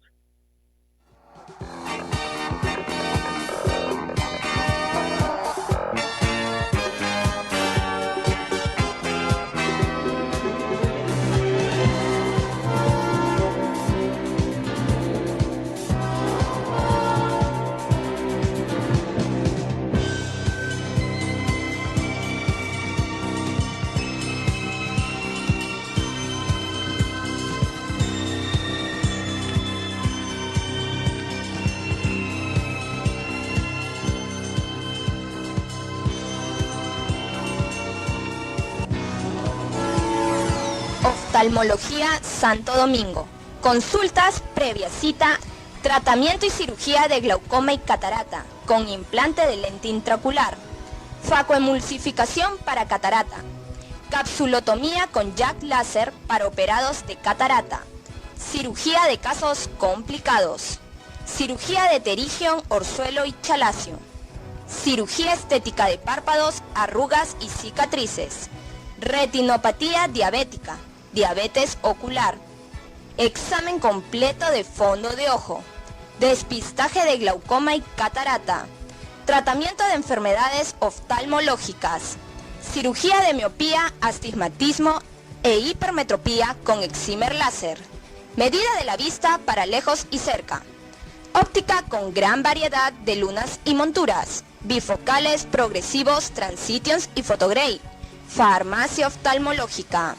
Oftalmología Santo Domingo. Consultas previa cita, tratamiento y cirugía de glaucoma y catarata, con implante de lente intraocular, facoemulsificación para catarata, capsulotomía con jack láser para operados de catarata, cirugía de casos complicados, cirugía de pterigión, orzuelo y chalacio, cirugía estética de párpados, arrugas y cicatrices, retinopatía diabética, diabetes ocular, examen completo de fondo de ojo, despistaje de glaucoma y catarata, tratamiento de enfermedades oftalmológicas, cirugía de miopía, astigmatismo e hipermetropía con excimer láser, medida de la vista para lejos y cerca, óptica con gran variedad de lunas y monturas, bifocales, progresivos, transitions y photogray, farmacia oftalmológica,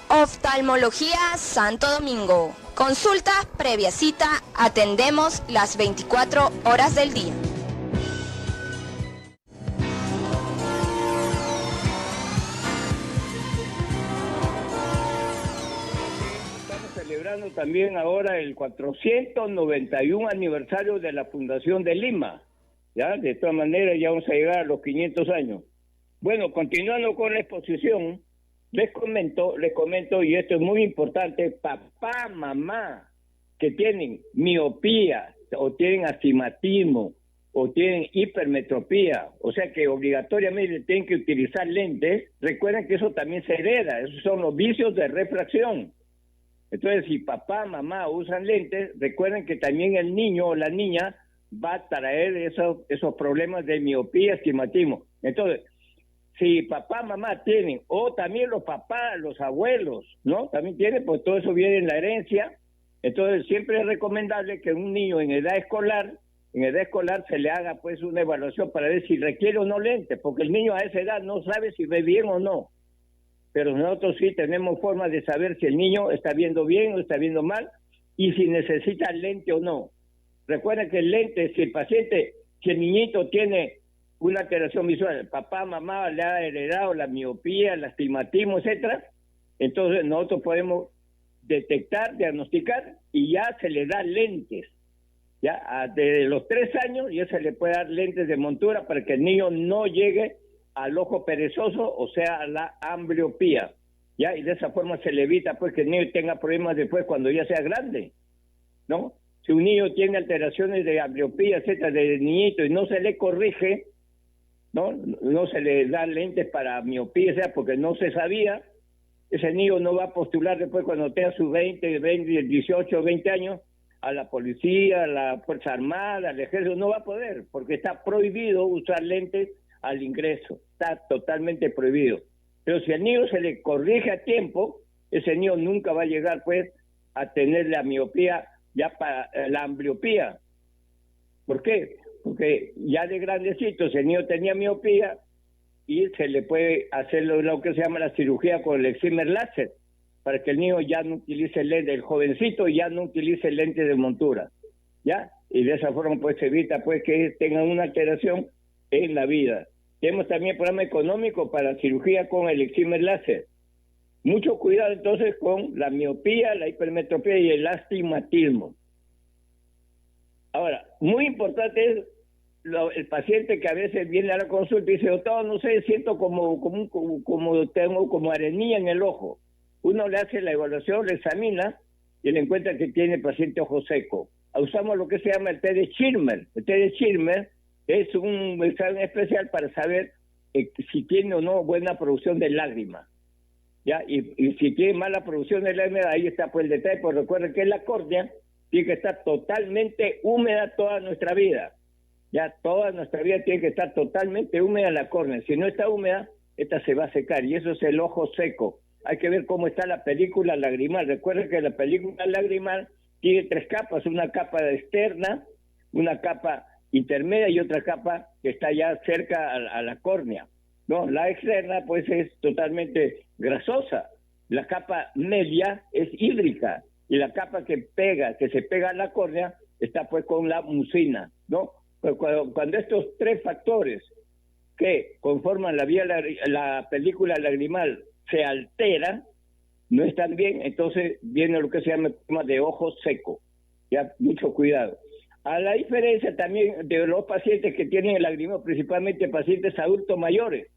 oftalmología Santo Domingo, consulta previa cita, atendemos las 24 horas del día. Celebrando también ahora el 491 aniversario de la Fundación de Lima. Ya, de todas maneras ya vamos a llegar a los 500 años. Bueno, continuando con la exposición, les comento, y esto es muy importante, papá, mamá, que tienen miopía, o tienen astigmatismo, o tienen hipermetropía, o sea que obligatoriamente tienen que utilizar lentes, recuerden que eso también se hereda, esos son los vicios de refracción. Entonces, si papá, mamá usan lentes, recuerden que también el niño o la niña va a traer esos problemas de miopía, astigmatismo. Entonces, si papá, mamá tienen, o también los papás, los abuelos, ¿no? También tienen, pues todo eso viene en la herencia. Entonces, siempre es recomendable que un niño en edad escolar se le haga pues una evaluación para ver si requiere o no lentes, porque el niño a esa edad no sabe si ve bien o no. Pero nosotros sí tenemos forma de saber si el niño está viendo bien o está viendo mal y si necesita lente o no. Recuerden que el lente, si el niñito tiene una alteración visual, el papá, mamá le ha heredado la miopía, el astigmatismo, etcétera, entonces nosotros podemos detectar, diagnosticar y ya se le da lentes. Ya desde los 3 años ya se le puede dar lentes de montura para que el niño no llegue al ojo perezoso, o sea, a la ambliopía, ¿ya? Y de esa forma se le evita pues que el niño tenga problemas después cuando ya sea grande, ¿no? Si un niño tiene alteraciones de ambliopía, etcétera, de niñito y no se le corrige, no se le da lentes para miopía, o sea, porque no se sabía, ese niño no va a postular después cuando tenga sus 20, 18, 20 años a la policía, a la Fuerza Armada, al Ejército, no va a poder, porque está prohibido usar lentes al ingreso, está totalmente prohibido. Pero si al niño se le corrige a tiempo, ese niño nunca va a llegar pues a tener la miopía, ya para la ambliopía. ¿Por qué? Porque ya de grandecito, si el niño tenía miopía y se le puede hacer lo que se llama la cirugía con el excimer láser, para que el niño ya no utilice lente, el jovencito ya no utilice lente de montura, ¿ya? Y de esa forma pues se evita pues que tengan una alteración en la vida. Tenemos también programa económico para cirugía con el excimer láser. Mucho cuidado entonces con la miopía, la hipermetropía y el astigmatismo. Ahora, muy importante es el paciente que a veces viene a la consulta y dice, doctor, no sé, siento como tengo como arenilla en el ojo. Uno le hace la evaluación, le examina y le encuentra que tiene el paciente ojo seco. Usamos lo que se llama el test de Schirmer. El test de Schirmer es un examen especial para saber si tiene o no buena producción de lágrimas. ¿Ya? Y si tiene mala producción de lágrimas, ahí está pues el detalle, porque recuerden que la córnea tiene que estar totalmente húmeda toda nuestra vida. Ya toda nuestra vida tiene que estar totalmente húmeda la córnea. Si no está húmeda, esta se va a secar y eso es el ojo seco. Hay que ver cómo está la película lagrimal. Recuerden que la película lagrimal tiene 3 capas, una capa externa, una capa intermedia y otra capa que está ya cerca a la córnea, ¿no? La externa pues es totalmente grasosa, la capa media es hídrica y la capa que se pega a la córnea está pues con la mucina, ¿no? Pues cuando estos 3 factores que conforman la película lagrimal se alteran, no están bien, entonces viene lo que se llama el problema de ojo seco. Ya, mucho cuidado. A la diferencia también de los pacientes que tienen el lagrimeo, principalmente pacientes adultos mayores.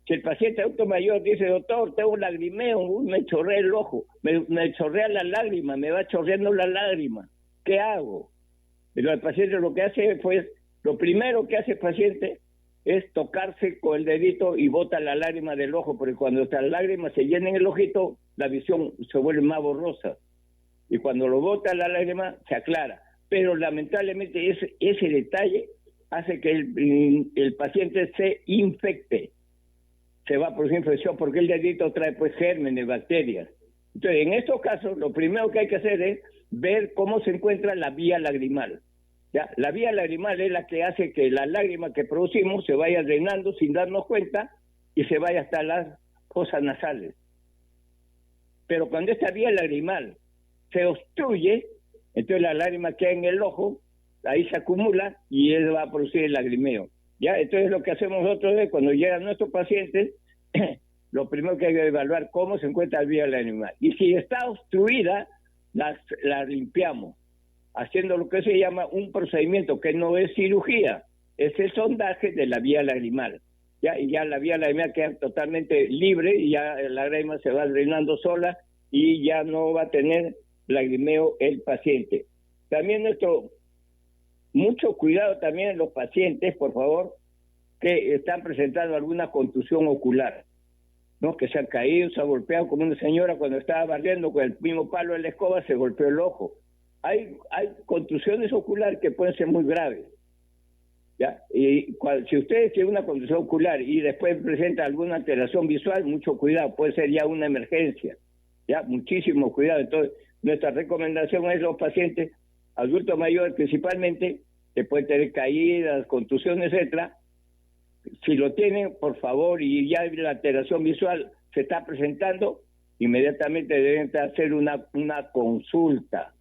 Si el paciente adulto mayor dice, doctor, tengo un lagrimeo, me chorrea el ojo, me chorrea la lágrima, me va chorreando la lágrima, ¿qué hago? Pero el paciente lo que hace, pues, lo primero que hace el paciente es tocarse con el dedito y bota la lágrima del ojo, porque cuando estas lágrimas se llenan el ojito, la visión se vuelve más borrosa. Y cuando lo bota la lágrima, se aclara. pero lamentablemente ese detalle hace que el paciente se infecte, se va por su infección, porque el dedito trae pues gérmenes, bacterias. Entonces, en estos casos, lo primero que hay que hacer es ver cómo se encuentra la vía lagrimal. ¿Ya? La vía lagrimal es la que hace que la lágrima que producimos se vaya drenando sin darnos cuenta y se vaya hasta las fosas nasales. Pero cuando esta vía lagrimal se obstruye, entonces la lágrima queda en el ojo, ahí se acumula y él va a producir el lagrimeo. ¿Ya? Entonces lo que hacemos nosotros es, cuando llegan nuestros pacientes, lo primero que hay que evaluar cómo se encuentra la vía lagrimal. Y si está obstruida, la limpiamos, haciendo lo que se llama un procedimiento que no es cirugía, es el sondaje de la vía lagrimal. ¿Ya? Y ya la vía lagrimal queda totalmente libre y ya la lágrima se va drenando sola y ya no va a tener lagrimeo el paciente. También mucho cuidado también en los pacientes, por favor, que están presentando alguna contusión ocular, ¿no? Que se han caído, se han golpeado, como una señora cuando estaba barriendo con el mismo palo de la escoba se golpeó el ojo. Hay contusiones oculares que pueden ser muy graves. ¿Ya? Y si ustedes tienen una contusión ocular y después presenta alguna alteración visual, mucho cuidado, puede ser ya una emergencia. Ya, muchísimo cuidado. Entonces, nuestra recomendación es los pacientes adultos mayores principalmente, que pueden tener caídas, contusiones, etcétera. Si lo tienen, por favor, y ya la alteración visual se está presentando, inmediatamente deben hacer una consulta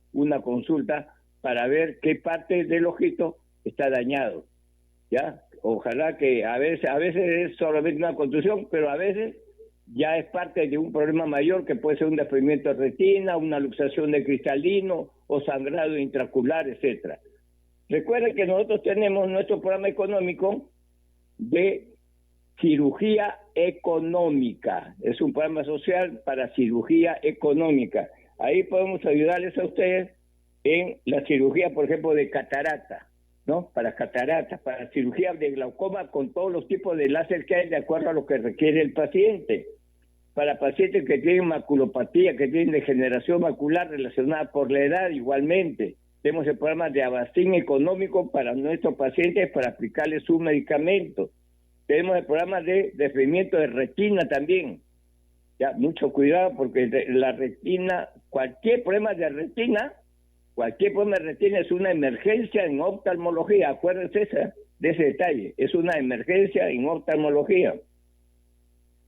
para ver qué parte del ojito está dañado. ¿Ya? Ojalá que a veces es solamente una contusión, pero a veces ya es parte de un problema mayor que puede ser un desprendimiento de retina, una luxación de cristalino o sangrado intraocular, etcétera. Recuerden que nosotros tenemos nuestro programa económico de cirugía económica. Es un programa social para cirugía económica. Ahí podemos ayudarles a ustedes en la cirugía, por ejemplo, de catarata, ¿no? Para cataratas, para cirugía de glaucoma con todos los tipos de láser que hay de acuerdo a lo que requiere el paciente. Para pacientes que tienen maculopatía, que tienen degeneración macular relacionada por la edad, igualmente. Tenemos el programa de Avastin económico para nuestros pacientes para aplicarles su medicamento. Tenemos el programa de desprendimiento de retina también. Ya, mucho cuidado porque la retina, cualquier problema de retina es una emergencia en oftalmología. Acuérdense de ese detalle. Es una emergencia en oftalmología.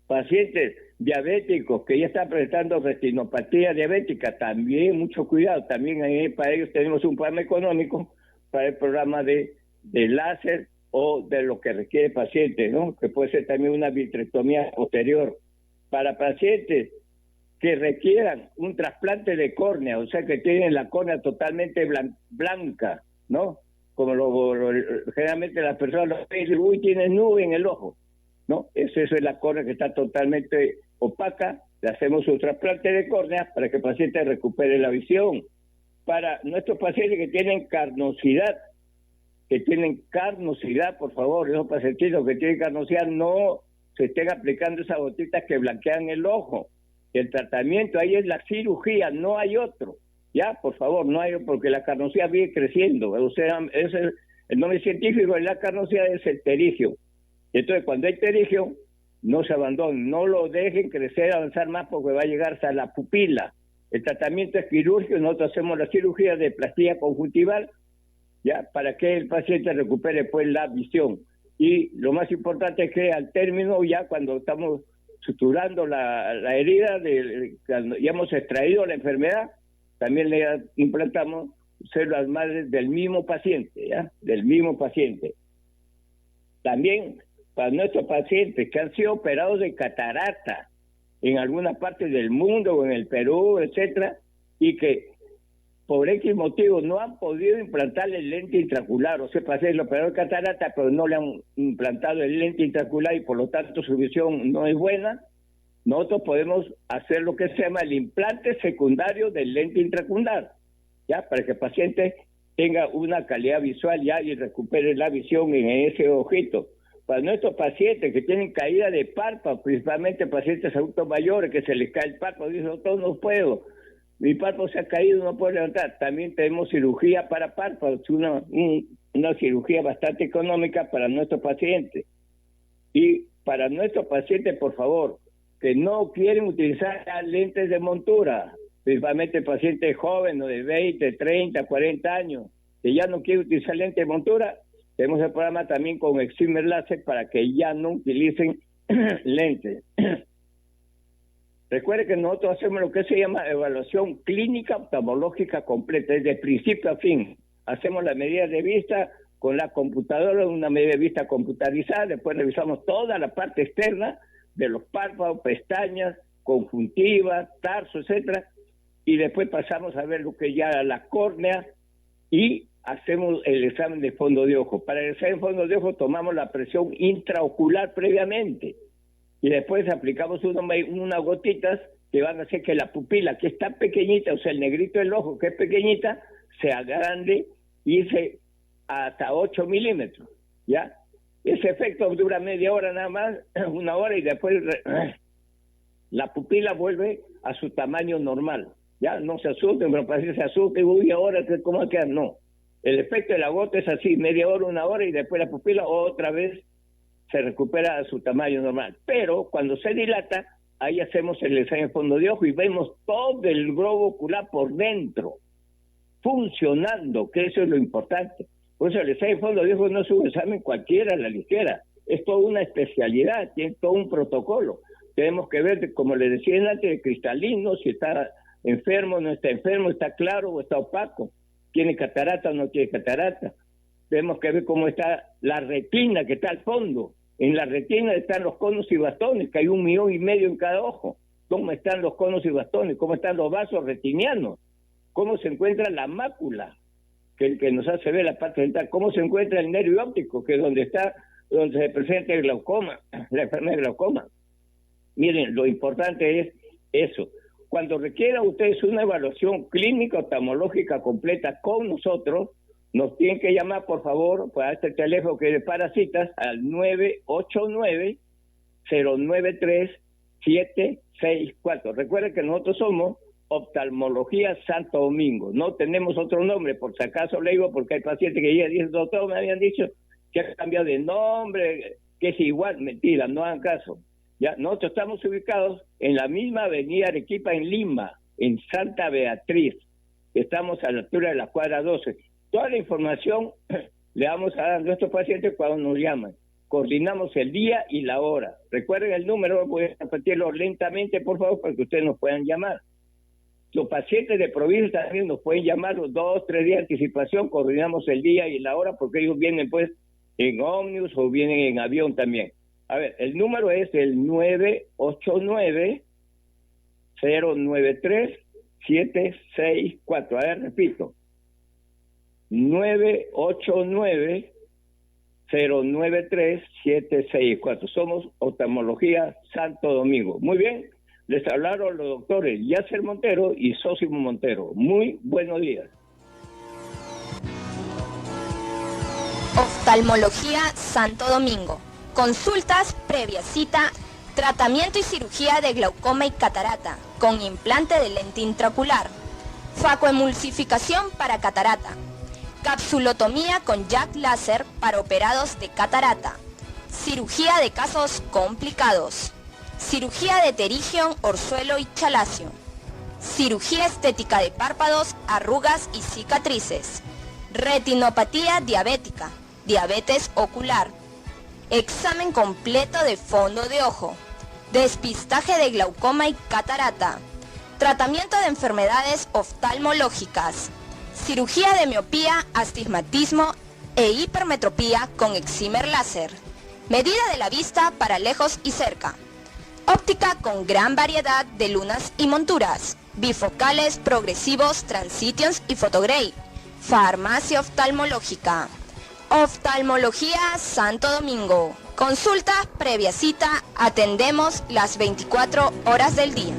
Pacientes diabéticos que ya están presentando retinopatía diabética, también mucho cuidado. También para ellos tenemos un programa económico para el programa de láser o de lo que requiere el paciente, ¿no? Que puede ser también una vitrectomía posterior. Para pacientes que requieran un trasplante de córnea, o sea que tienen la córnea totalmente blanca, ¿no? Como generalmente las personas lo ven, uy, tiene nube en el ojo, ¿no? Eso es la córnea que está totalmente opaca, le hacemos un trasplante de córnea para que el paciente recupere la visión. Para nuestros pacientes que tienen carnosidad, por favor, esos pacientitos que tienen carnosidad no se estén aplicando esas gotitas que blanquean el ojo. El tratamiento ahí es la cirugía, no hay otro. Ya, por favor, no hay, porque la carnosidad viene creciendo. O sea, el nombre científico de la carnosidad es el pterigio. Entonces, cuando hay pterigio, no se abandonen, no lo dejen crecer, avanzar más, porque va a llegar hasta la pupila. El tratamiento es quirúrgico, nosotros hacemos la cirugía de plastilla conjuntival, ya, para que el paciente recupere pues la visión. Y lo más importante es que al término, ya cuando estamos suturando la herida, cuando ya hemos extraído la enfermedad, también le implantamos células madres del mismo paciente, ¿ya? Del mismo paciente. También para nuestros pacientes que han sido operados de catarata en alguna parte del mundo o en el Perú, etcétera, y que por X motivo no han podido implantarle el lente intraocular, o sea, para hacer el operador de catarata, pero no le han implantado el lente intraocular y por lo tanto su visión no es buena, nosotros podemos hacer lo que se llama el implante secundario del lente intraocular, ya, para que el paciente tenga una calidad visual ya y recupere la visión en ese ojito. Para nuestros pacientes que tienen caída de párpado, principalmente pacientes adultos mayores que se les cae el párpado, dicen, no puedo. mi párpado se ha caído, no puedo levantar. También tenemos cirugía para párpados, una cirugía bastante económica para nuestros pacientes. Y para nuestros pacientes, por favor, que no quieren utilizar lentes de montura, principalmente pacientes jóvenes de 20, 30, 40 años, que ya no quieren utilizar lentes de montura, tenemos el programa también con Excimer Láser para que ya no utilicen lentes. Recuerde que nosotros hacemos lo que se llama evaluación clínica oftalmológica completa, desde principio a fin. Hacemos la medida de vista con la computadora, una medida de vista computarizada, después revisamos toda la parte externa de los párpados, pestañas, conjuntivas, tarso, etcétera, y después pasamos a ver lo que ya la córnea y hacemos el examen de fondo de ojo. Para el examen de fondo de ojo tomamos la presión intraocular previamente y después aplicamos unas gotitas que van a hacer que la pupila, que está pequeñita, o sea, el negrito del ojo, que es pequeñita, se agrande y se hasta 8 milímetros, ¿ya? Ese efecto dura media hora nada más, 1 hora, y después la pupila vuelve a su tamaño normal, ¿ya? No se asusten, pero parece que se asusten, uy, ahora, ¿cómo queda? No. El efecto de la gota es así, media hora, 1 hora, y después la pupila otra vez se recupera a su tamaño normal. Pero cuando se dilata, ahí hacemos el examen de fondo de ojo y vemos todo el globo ocular por dentro, funcionando, que eso es lo importante. Por eso el examen de fondo de ojo no es un examen cualquiera a la ligera, es toda una especialidad, tiene todo un protocolo. Tenemos que ver, como le decía antes, de cristalino, si está enfermo, no está enfermo, está claro o está opaco, tiene catarata o no tiene catarata. Tenemos que ver cómo está la retina que está al fondo. En la retina están los conos y bastones, que hay 1,5 millones en cada ojo. ¿Cómo están los conos y bastones? ¿Cómo están los vasos retinianos? ¿Cómo se encuentra la mácula, que nos hace ver la parte dental? ¿Cómo se encuentra el nervio óptico, que es donde se presenta el glaucoma, la enfermedad de glaucoma? Miren, lo importante es eso. Cuando requiera ustedes una evaluación clínica oftalmológica completa con nosotros, nos tienen que llamar, por favor, para este teléfono que es para citas, al 989-093-764. Recuerden que nosotros somos Oftalmología Santo Domingo. No tenemos otro nombre, por si acaso le digo, porque hay pacientes que ya dicen, doctor, me habían dicho que ha cambiado de nombre, que es igual. Mentira, no hagan caso. Ya, nosotros estamos ubicados en la misma avenida Arequipa en Lima, en Santa Beatriz. Estamos a la altura de la cuadra 12. Toda la información le vamos a dar a nuestros pacientes cuando nos llaman. Coordinamos el día y la hora. Recuerden el número, voy a repetirlo lentamente, por favor, para que ustedes nos puedan llamar. Los pacientes de provincia también nos pueden llamar los 2, 3 días de anticipación, coordinamos el día y la hora, porque ellos vienen pues en ómnibus o vienen en avión también. A ver, el número es el 989-093-764. A ver, repito. 989-093-764. Somos Oftalmología Santo Domingo. Muy bien, les hablaron los doctores Yasser Montero y Sósimo Montero. Muy buenos días. Oftalmología Santo Domingo. Consultas previa cita, tratamiento y cirugía de glaucoma y catarata, con implante de lente intraocular, facoemulsificación para catarata, capsulotomía con jack láser para operados de catarata, cirugía de casos complicados, cirugía de pterigión, orzuelo y chalacio, cirugía estética de párpados, arrugas y cicatrices, retinopatía diabética, diabetes ocular, examen completo de fondo de ojo, despistaje de glaucoma y catarata, tratamiento de enfermedades oftalmológicas, cirugía de miopía, astigmatismo e hipermetropía con Excimer Láser, medida de la vista para lejos y cerca, óptica con gran variedad de lunas y monturas, bifocales, progresivos, transitions y photogray, farmacia oftalmológica. Oftalmología Santo Domingo. Consulta previa cita, atendemos las 24 horas del día.